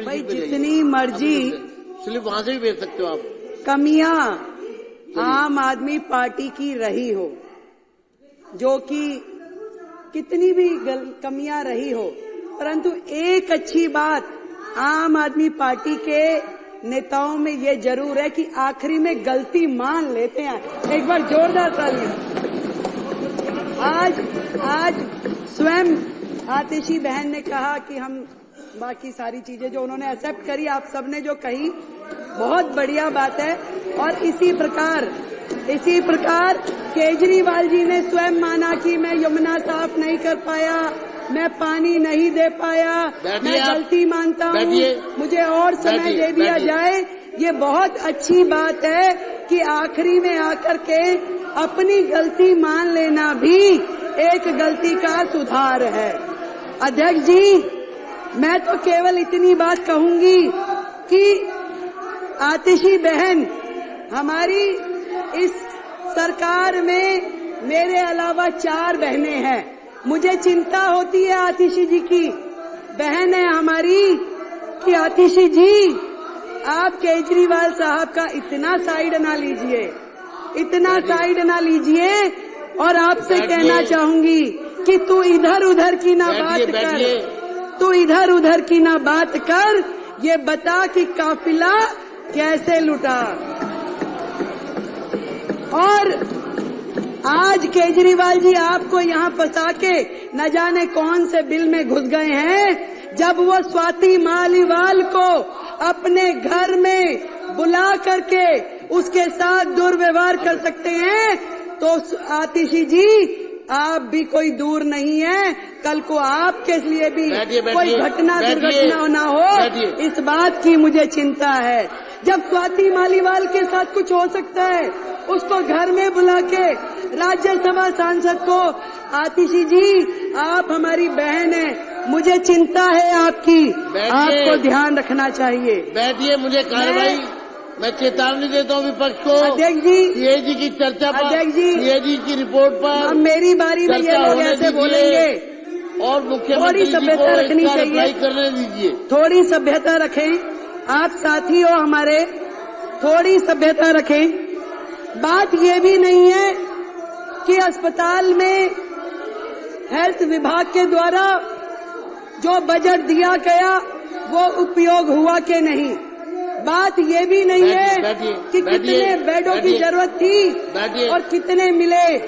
Assembly भाई seat पे जितनी मर्जी स्लिप वहां से भी भेज सकते हो आप। कमियां आम आदमी पार्टी की रही हो, जो कि कितनी भी कमियां रही हो, परंतु एक अच्छी बात आम आदमी पार्टी के नेताओं में ये जरूर है कि आखिरी में गलती मान लेते हैं। एक बार जोरदार ताली। आज स्वयं आतिशी बहन ने कहा कि हम बाकी सारी चीजें जो उन्होंने एक्सेप्ट करी, आप सबने जो कही बहुत बढ़िया बात है। और इसी प्रकार केजरीवाल जी ने स्वयं माना कि मैं यमुना साफ नहीं कर पाया, मैं पानी नहीं दे पाया, मैं गलती मानता हूँ, मुझे और समय दे दिया जाए। ये बहुत अच्छी बात है कि आखिरी में आकर के अपनी गलती मान लेना भी एक गलती का सुधार है। अध्यक्ष जी, मैं तो केवल इतनी बात कहूंगी कि आतिशी बहन, हमारी इस सरकार में मेरे अलावा 4 बहनें हैं। मुझे चिंता होती है आतिशी जी की, बहन है हमारी, कि आतिशी जी आप केजरीवाल साहब का इतना साइड ना लीजिए, और आपसे कहना चाहूंगी कि तू इधर उधर की ना बात कर, ये बता कि काफिला कैसे लुटा। और आज केजरीवाल जी आपको यहाँ फंसा के न जाने कौन से बिल में घुस गए हैं। जब वो स्वाति मालीवाल को अपने घर में बुला करके उसके साथ दुर्व्यवहार कर सकते हैं, तो आतिशी जी आप भी कोई दूर नहीं है, कल को आपके लिए भी कोई दुर्घटना ना हो, इस बात की मुझे चिंता है। जब स्वाति मालीवाल के साथ कुछ हो सकता है, उसको घर में बुला के राज्यसभा सांसद को, आतिशी जी आप हमारी बहन है, मुझे चिंता है आपकी, आपको ध्यान रखना चाहिए। बैठिए, मुझे कार्रवाई, मैं चेतावनी देता हूँ विपक्ष को। अध्यक्ष जी, सीएजी की चर्चा पर, अध्यक्ष जी, सीएजी की रिपोर्ट पर अब मेरी बारी में ये लोग ऐसे बोलेंगे, और मुख्यमंत्री जी को इसका रिप्लाई करने दीजिए। थोड़ी सभ्यता रखें, आप साथी हो हमारे, थोड़ी सभ्यता रखें। बात ये भी नहीं है कि अस्पताल में हेल्थ विभाग के द्वारा जो बजट दिया गया वो उपयोग हुआ कि नहीं। बात ये भी नहीं है कि कितने बेडों की जरूरत थी और कितने मिले।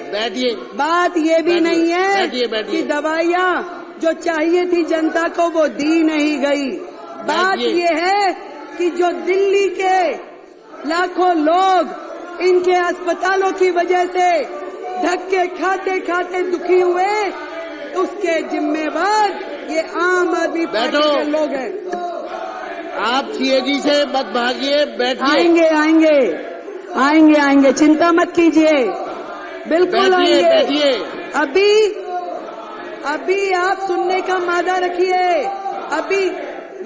बात ये भी नहीं है कि दवाइयाँ जो चाहिए थी जनता को वो दी नहीं गई। बात ये है कि जो दिल्ली के लाखों लोग इनके अस्पतालों की वजह से धक्के खाते खाते दुखी हुए, उसके जिम्मेवार ये आम आदमी पार्टी के लोग हैं। आप सीएजी से मत भागिए, बैठिए। आएंगे, चिंता मत कीजिए, बिल्कुल आएंगे। अभी आप सुनने का मादा रखिए। अभी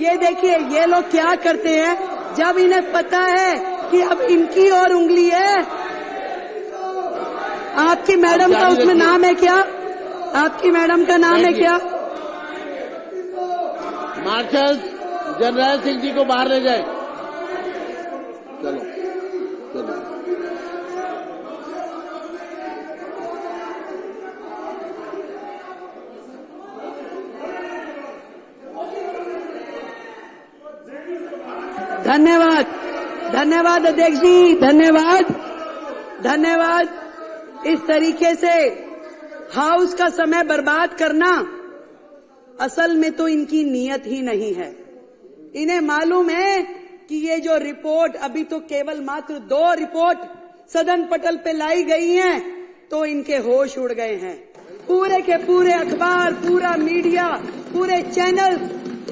ये देखिए, ये लोग क्या करते हैं, जब इन्हें पता है कि अब इनकी और उंगली है। आपकी मैडम का उसमें नाम है क्या? आपकी मैडम का नाम है क्या? मार्शल जनरल सिंह जी को बाहर ले जाए। चलो। धन्यवाद अध्यक्ष जी, धन्यवाद। इस तरीके से हाउस का समय बर्बाद करना असल में तो इनकी नीयत ही नहीं है। इन्हें मालूम है कि ये जो रिपोर्ट, अभी तो केवल मात्र 2 रिपोर्ट सदन पटल पे लाई गई हैं, तो इनके होश उड़ गए हैं। पूरे के पूरे अखबार, पूरा मीडिया, पूरे चैनल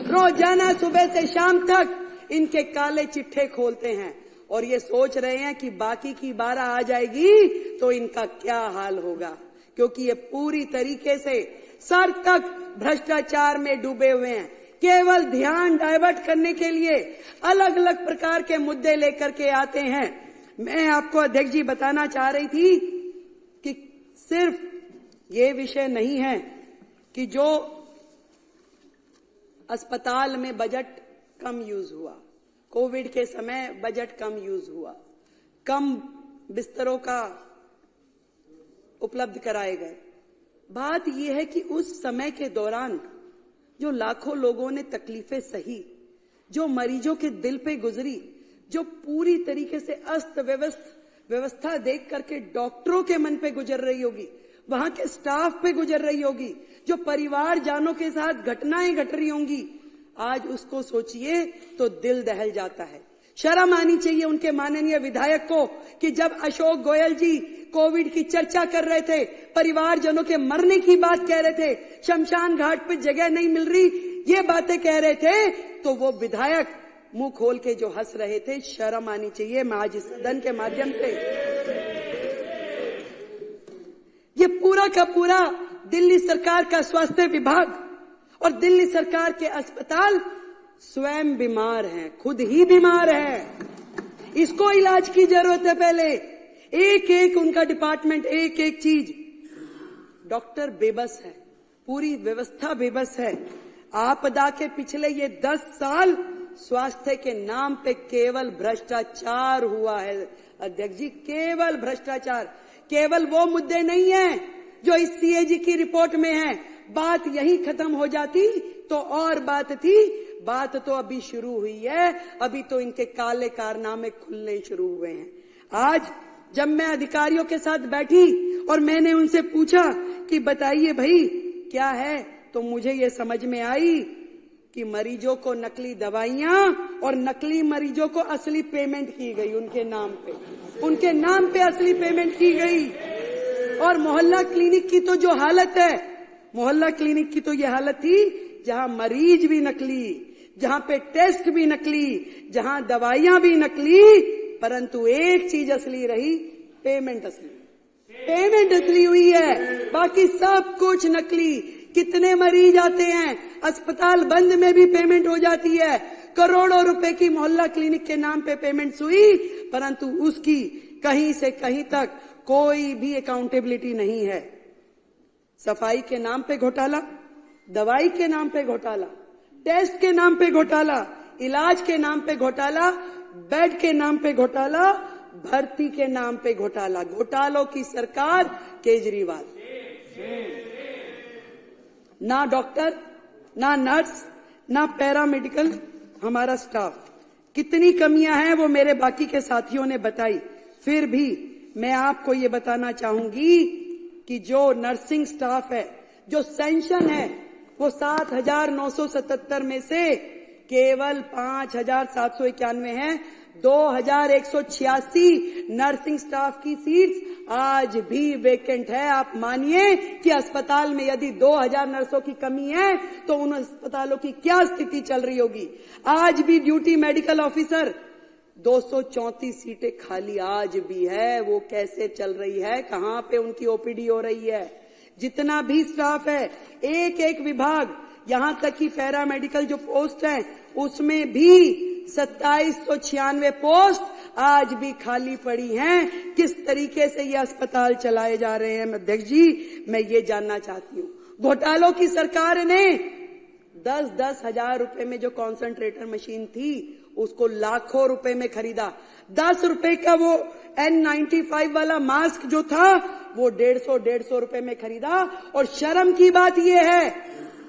रोजाना सुबह से शाम तक इनके काले चिट्ठे खोलते हैं और ये सोच रहे हैं कि बाकी की 12 आ जाएगी तो इनका क्या हाल होगा, क्योंकि ये पूरी तरीके से सर तक भ्रष्टाचार में डूबे हुए हैं। केवल ध्यान डाइवर्ट करने के लिए अलग अलग प्रकार के मुद्दे लेकर के आते हैं। मैं आपको अध्यक्ष जी बताना चाह रही थी कि सिर्फ ये विषय नहीं है कि जो अस्पताल में बजट कम यूज हुआ, कोविड के समय बजट कम यूज हुआ, कम बिस्तरों का उपलब्ध कराए गए। बात यह है कि उस समय के दौरान जो लाखों लोगों ने तकलीफें सही, जो मरीजों के दिल पे गुजरी, जो पूरी तरीके से अस्त व्यवस्था देख करके डॉक्टरों के मन पे गुजर रही होगी, वहां के स्टाफ पे गुजर रही होगी, जो परिवार जानों के साथ घटनाएं घट रही होंगी, आज उसको सोचिए तो दिल दहल जाता है। शर्म आनी चाहिए उनके माननीय विधायक को कि जब अशोक गोयल जी कोविड की चर्चा कर रहे थे, परिवारजनों के मरने की बात कह रहे थे, शमशान घाट पे जगह नहीं मिल रही, ये बातें कह रहे थे, तो वो विधायक मुंह खोल के जो हंस रहे थे, शर्म आनी चाहिए। मैं आज इस सदन के माध्यम से ये पूरा का पूरा दिल्ली सरकार का स्वास्थ्य विभाग और दिल्ली सरकार के अस्पताल स्वयं बीमार हैं, खुद ही बीमार हैं, इसको इलाज की जरूरत है। पहले एक एक उनका डिपार्टमेंट, एक एक चीज, डॉक्टर बेबस है, पूरी व्यवस्था बेबस है। आपदा के पिछले ये 10 साल स्वास्थ्य के नाम पे केवल भ्रष्टाचार हुआ है अध्यक्ष जी, केवल भ्रष्टाचार। केवल वो मुद्दे नहीं है जो इस सीएजी की रिपोर्ट में है। बात यही खत्म हो जाती तो और बात थी, बात तो अभी शुरू हुई है, अभी तो इनके काले कारनामे खुलने शुरू हुए हैं। आज जब मैं अधिकारियों के साथ बैठी और मैंने उनसे पूछा कि बताइए भाई क्या है, तो मुझे ये समझ में आई कि मरीजों को नकली दवाइयां और नकली मरीजों को असली पेमेंट की गई उनके नाम पे असली पेमेंट की गई। और मोहल्ला क्लिनिक की तो जो हालत है, मोहल्ला क्लिनिक की तो ये हालत थी जहां मरीज भी नकली, जहां पे टेस्ट भी नकली, जहां दवाइयां भी नकली, परंतु एक चीज असली रही, पेमेंट असली हुई है, बाकी सब कुछ नकली। कितने मरीज आते हैं, अस्पताल बंद में भी पेमेंट हो जाती है, करोड़ों रुपए की मोहल्ला क्लिनिक के नाम पे पेमेंट हुई, परंतु उसकी कहीं से कहीं तक कोई भी अकाउंटेबिलिटी नहीं है। सफाई के नाम पे घोटाला, दवाई के नाम पे घोटाला, टेस्ट के नाम पे घोटाला, इलाज के नाम पे घोटाला, बेड के नाम पे घोटाला, भर्ती के नाम पे घोटाला। घोटालों की सरकार केजरीवाल। ना डॉक्टर, ना नर्स, ना पैरामेडिकल हमारा स्टाफ। कितनी कमियां हैं वो मेरे बाकी के साथियों ने बताई। फिर भी मैं आपको ये बताना चाहूंगी कि जो नर्सिंग स्टाफ है, जो सेंशन है, वो 7,977 में से केवल 5,791 है। 2,186 नर्सिंग स्टाफ की सीट्स आज भी वेकेंट है। आप मानिए कि अस्पताल में यदि 2,000 नर्सों की कमी है तो उन अस्पतालों की क्या स्थिति चल रही होगी। आज भी ड्यूटी मेडिकल ऑफिसर 234 सीटें खाली आज भी है। वो कैसे चल रही है, कहां पे उनकी ओपीडी हो रही है। जितना भी स्टाफ है, एक एक विभाग, यहां तक कि पैरामेडिकल जो पोस्ट है उसमें भी 2796 पोस्ट आज भी खाली पड़ी हैं। किस तरीके से ये अस्पताल चलाए जा रहे हैं अध्यक्ष जी, मैं ये जानना चाहती हूँ। घोटालों की सरकार ने 10-10 हजार रुपए में जो कॉन्सेंट्रेटर मशीन थी उसको लाखों रुपए में खरीदा। 10 रुपए का वो N95 वाला मास्क जो था वो 150 रुपए में खरीदा। और शर्म की बात ये है,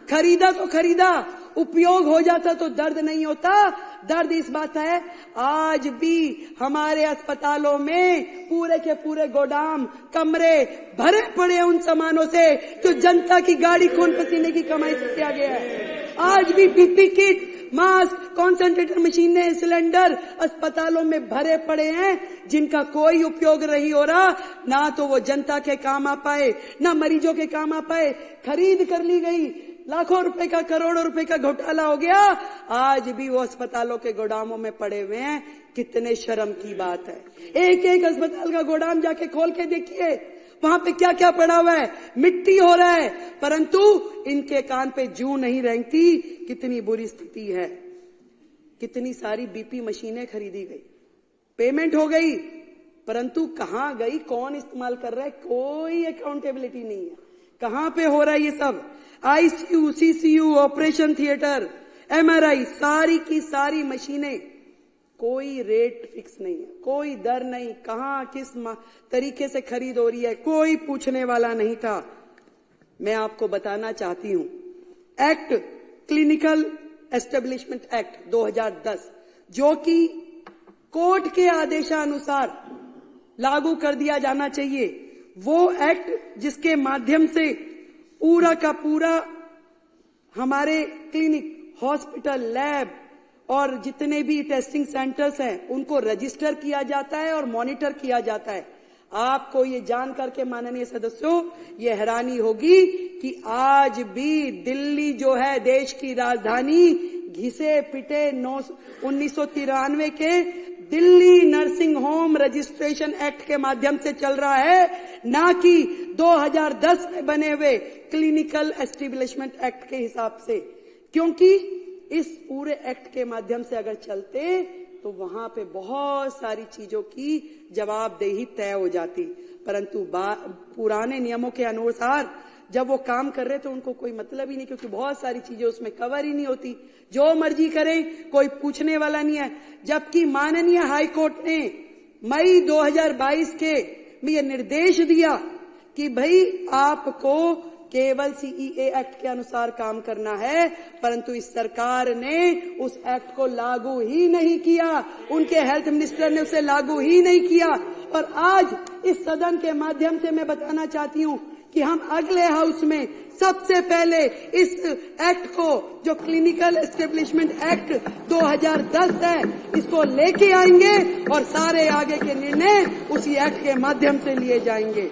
खरीदा तो खरीदा, उपयोग हो जाता तो दर्द नहीं होता। दर्द इस बात है, आज भी हमारे अस्पतालों में पूरे के पूरे गोदाम, कमरे भरे पड़े हैं उन सामानों से जो जनता की गाड़ी खून पसीने की कमाई से किया गया है। आज भी पीपी किट, मास्क, कॉन्सेंट्रेटर मशीनें, सिलेंडर अस्पतालों में भरे पड़े हैं जिनका कोई उपयोग नहीं हो रहा। ना तो वो जनता के काम आ पाए, ना मरीजों के काम आ पाए। खरीद कर ली गई, लाखों रुपए का, करोड़ों रुपए का घोटाला हो गया, आज भी वो अस्पतालों के गोदामों में पड़े हुए हैं। कितने शर्म की बात है। एक एक अस्पताल का गोदाम जाके खोल के देखिए, वहां पे क्या क्या पड़ा हुआ है। मिट्टी हो रहा है, परंतु इनके कान पे जूं नहीं रेंगती। कितनी बुरी स्थिति है। कितनी सारी बीपी मशीनें खरीदी गई, पेमेंट हो गई, परंतु कहां गई, कौन इस्तेमाल कर रहा है, कोई अकाउंटेबिलिटी नहीं है। कहां पे हो रहा है ये सब। ICU, CCU, operation theatre, MRI, सारी की सारी मशीनें, कोई रेट फिक्स नहीं है, कोई दर नहीं, कहां किस तरीके से खरीद हो रही है, कोई पूछने वाला नहीं था। मैं आपको बताना चाहती हूं, एक्ट, क्लिनिकल एस्टेब्लिशमेंट एक्ट 2010, जो कि कोर्ट के आदेशानुसार लागू कर दिया जाना चाहिए, वो एक्ट जिसके माध्यम से पूरा का पूरा हमारे क्लिनिक, हॉस्पिटल, लैब और जितने भी टेस्टिंग सेंटर्स हैं उनको रजिस्टर किया जाता है और मॉनिटर किया जाता है। आपको ये जान करके माननीय सदस्यों ये हैरानी होगी कि आज भी दिल्ली जो है देश की राजधानी, घिसे पिटे 1993 के Delhi nursing home registration act के माध्यम से चल रहा है, ना कि 2010 में बने हुए क्लिनिकल एस्टेब्लिशमेंट एक्ट के हिसाब से। क्योंकि इस पूरे एक्ट के माध्यम से अगर चलते तो वहां पे बहुत सारी चीजों की जवाबदेही तय हो जाती, परंतु पुराने नियमों के अनुसार जब वो काम कर रहे तो उनको कोई मतलब ही नहीं, क्योंकि बहुत सारी चीजें उसमें कवर ही नहीं होती, जो मर्जी करें, कोई पूछने वाला नहीं है। जबकि माननीय हाईकोर्ट ने मई 2022 के में ये निर्देश दिया कि भाई आपको केवल CEA एक्ट के अनुसार काम करना है, परंतु इस सरकार ने उस एक्ट को लागू ही नहीं किया, उनके हेल्थ मिनिस्टर ने उसे लागू ही नहीं किया। और आज इस सदन के माध्यम से मैं बताना चाहती हूं कि हम अगले हाउस में सबसे पहले इस एक्ट को, जो क्लिनिकल एस्टेब्लिशमेंट एक्ट 2010 है, इसको लेके आएंगे और सारे आगे के निर्णय उसी एक्ट के माध्यम से लिए जाएंगे।